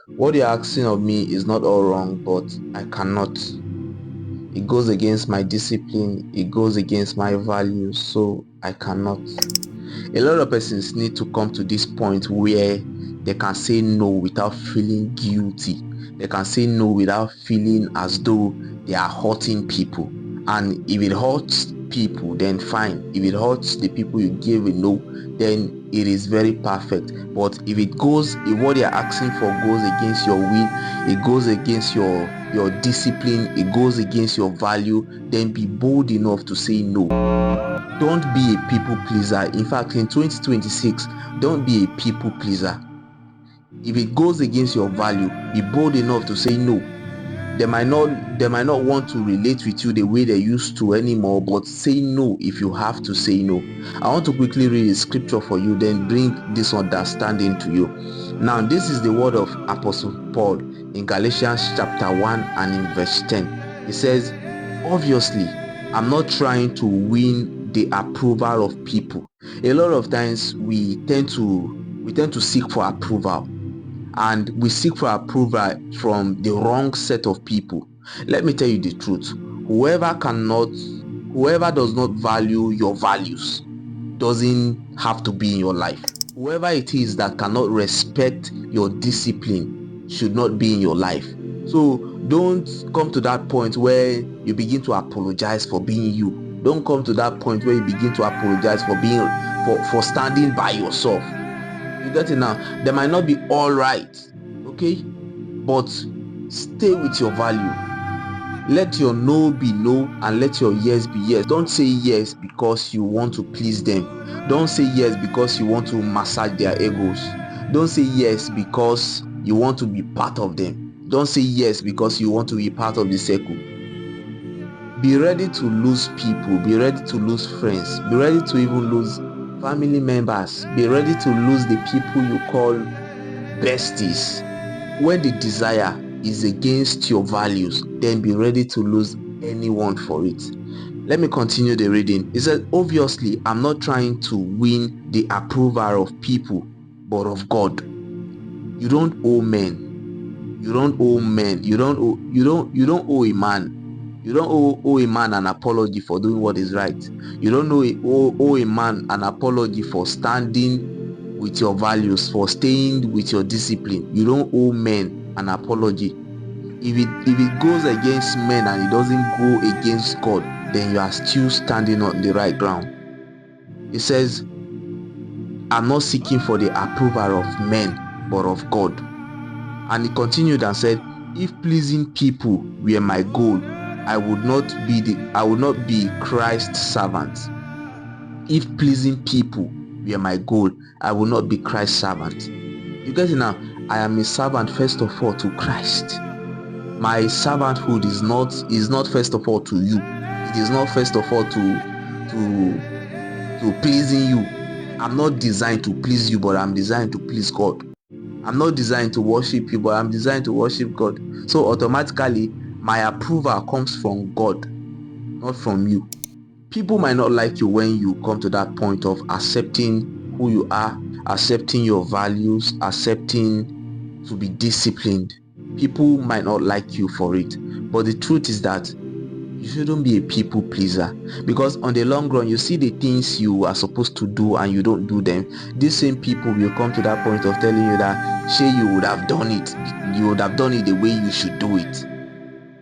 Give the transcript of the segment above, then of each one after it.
What you're asking of me is not all wrong, but I cannot. It goes against my discipline, it goes against my values, so I cannot. A lot of persons need to come to this point where they can say no without feeling guilty. They can say no without feeling as though they are hurting people. And if it hurts people, then fine. If it hurts the people you gave a no, then it is very perfect. But if what you're asking for goes against your will, it goes against your discipline, it goes against your value, then be bold enough to say no. Don't be a people pleaser. In fact, in 2026, don't be a people pleaser. If it goes against your value, be bold enough to say no. They might not want to relate with you the way they used to anymore, but say no if you have to say no. I want to quickly read a scripture for you, then bring this understanding to you. Now, this is the word of Apostle Paul in Galatians chapter 1 and in verse 10. It says, obviously, I'm not trying to win the approval of people. A lot of times we tend to seek for approval, and we seek for approval from the wrong set of people. Let me tell you the truth. Whoever does not value your values doesn't have to be in your life. Whoever it is that cannot respect your discipline should not be in your life. So don't come to that point where you begin to apologize for being you. Don't come to that point where you begin to apologize for standing by yourself. You get it now? They might not be all right, okay? But stay with your value. Let your no be no and let your yes be yes. Don't say yes because you want to please them. Don't say yes because you want to massage their egos. Don't say yes because you want to be part of them. Don't say yes because you want to be part of the circle. Be ready to lose people. Be ready to lose friends. Be ready to even lose family members. Be ready to lose the people you call besties. When the desire is against your values, then be ready to lose anyone for it. Let me continue the reading. It says, obviously, I'm not trying to win the approval of people, but of God. You don't owe men. You don't owe men. You don't owe a man. You don't owe a man an apology for doing what is right. You don't owe a man an apology for standing with your values, for staying with your discipline. You don't owe men an apology. If it goes against men and it doesn't go against God, then you are still standing on the right ground. It says, I'm not seeking for the approval of men, but of God. And he continued and said, if pleasing people were my goal, I would not be Christ's servant. If pleasing people were my goal, I will not be Christ's servant. You get it now? I am a servant first of all to Christ. My servanthood is not first of all to you. It is not first of all to pleasing you. I'm not designed to please you, but I'm designed to please God. I'm not designed to worship you, but I'm designed to worship God. So automatically, my approval comes from God, not from you. People might not like you when you come to that point of accepting who you are, accepting your values, accepting to be disciplined. People might not like you for it. But the truth is that you shouldn't be a people pleaser, because on the long run, you see the things you are supposed to do and you don't do them. These same people will come to that point of telling you that, sure, you would have done it the way you should do it.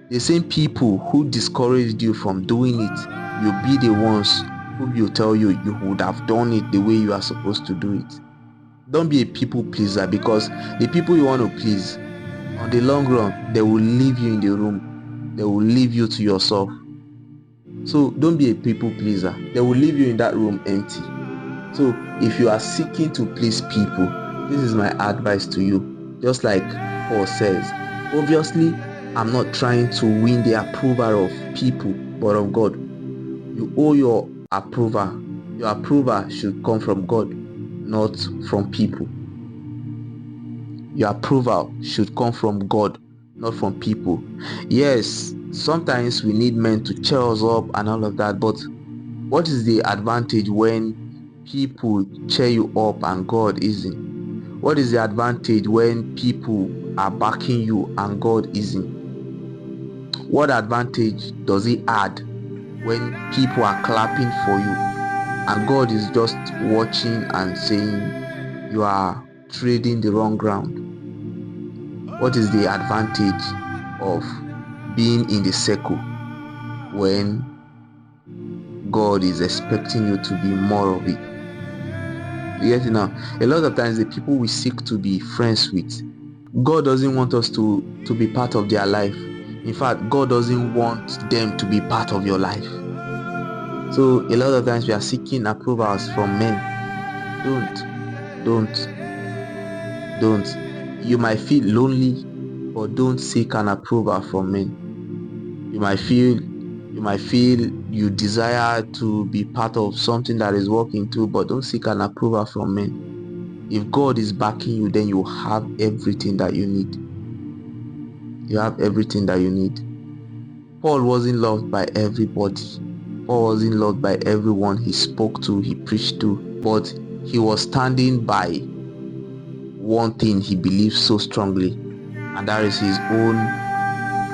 The same people who discouraged you from doing it will be the ones who will tell you you would have done it the way you are supposed to do it. Don't be a people pleaser, because the people you want to please, on the long run, they will leave you in the room. They will leave you to yourself. So don't be a people pleaser. They will leave you in that room empty. So if you are seeking to please people, this is my advice to you. Just like Paul says, obviously, I'm not trying to win the approval of people, but of God. You owe your approval. Your approval should come from God, not from people. Your approval should come from God, not from people. Yes, sometimes we need men to cheer us up and all of that, but what is the advantage when people cheer you up and God isn't? What is the advantage when people are backing you and God isn't? What advantage does it add when people are clapping for you and God is just watching and saying you are trading the wrong ground? What is the advantage of being in the circle when God is expecting you to be more of it? You get it now? A lot of times the people we seek to be friends with, God doesn't want us to be part of their life. In fact, God doesn't want them to be part of your life. So a lot of times we are seeking approvals from men. Don't. You might feel lonely, but don't seek an approval from men. You might feel you desire to be part of something that is working too, but don't seek an approval from men. If God is backing you, then you have everything that you need. You have everything that you need. Paul wasn't loved by everybody. Paul wasn't loved by everyone he spoke to, he preached to, but he was standing by one thing he believed so strongly, and that is his own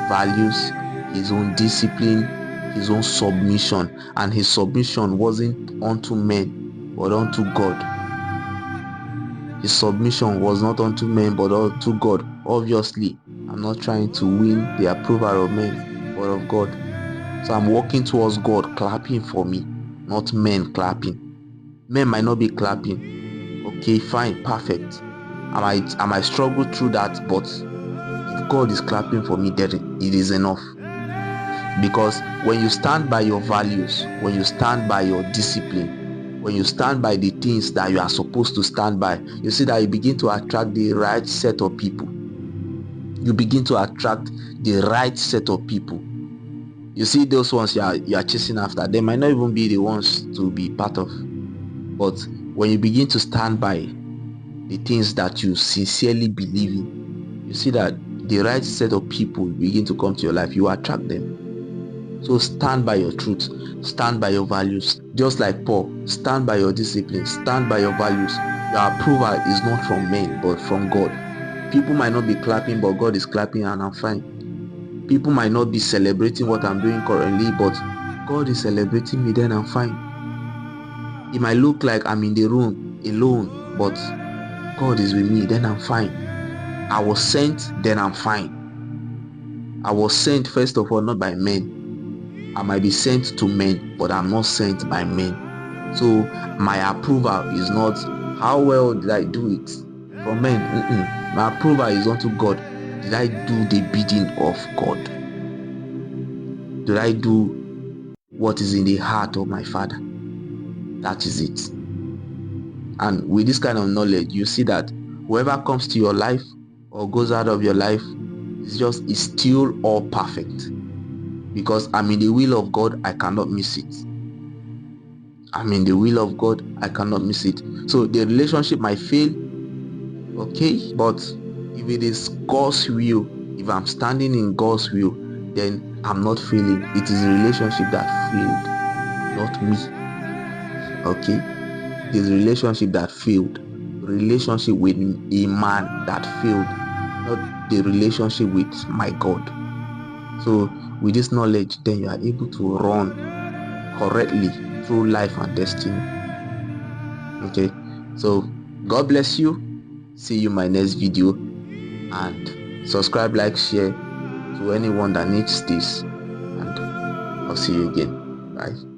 values, his own discipline, his own submission. And his submission wasn't unto men, but unto God. His submission was not unto men, but unto God. Obviously, I'm not trying to win the approval of men, but of God. So I'm working towards God clapping for me, not men clapping. Men might not be clapping. Okay, fine, perfect. I might struggle through that, but if God is clapping for me, then it is enough. Because when you stand by your values, when you stand by your discipline, when you stand by the things that you are supposed to stand by, you see that you begin to attract the right set of people. You begin to attract the right set of people. You see, those ones you are chasing after, they might not even be the ones to be part of. But when you begin to stand by the things that you sincerely believe in, you see that the right set of people begin to come to your life. You attract them. So stand by your truth, stand by your values. Just like Paul, stand by your discipline, stand by your values. Your approval is not from men, but from God. People might not be clapping, but God is clapping and I'm fine. People might not be celebrating what I'm doing currently, but God is celebrating me, then I'm fine. It might look like I'm in the room alone, but God is with me, then I'm fine. I was sent, then I'm fine. I was sent first of all not by men. I might be sent to men, but I'm not sent by men. So my approval is not how well did I do it from men. My approval is unto God. Did I do the bidding of God? Did I do what is in the heart of my Father? That is it. And with this kind of knowledge, you see that whoever comes to your life or goes out of your life is still all perfect. Because I'm in the will of God, I cannot miss it. I'm in the will of God, I cannot miss it. So the relationship might fail, okay, but if it is God's will, if I'm standing in God's will, then I'm not failing. It is a relationship that failed, not me. Okay, it is a relationship that failed. Relationship with a man that failed, not the relationship with my God. So with this knowledge, then you are able to run correctly through life and destiny. Okay, so God bless you. See you in my next video, and subscribe, like, share to anyone that needs this, and I'll see you again. Bye.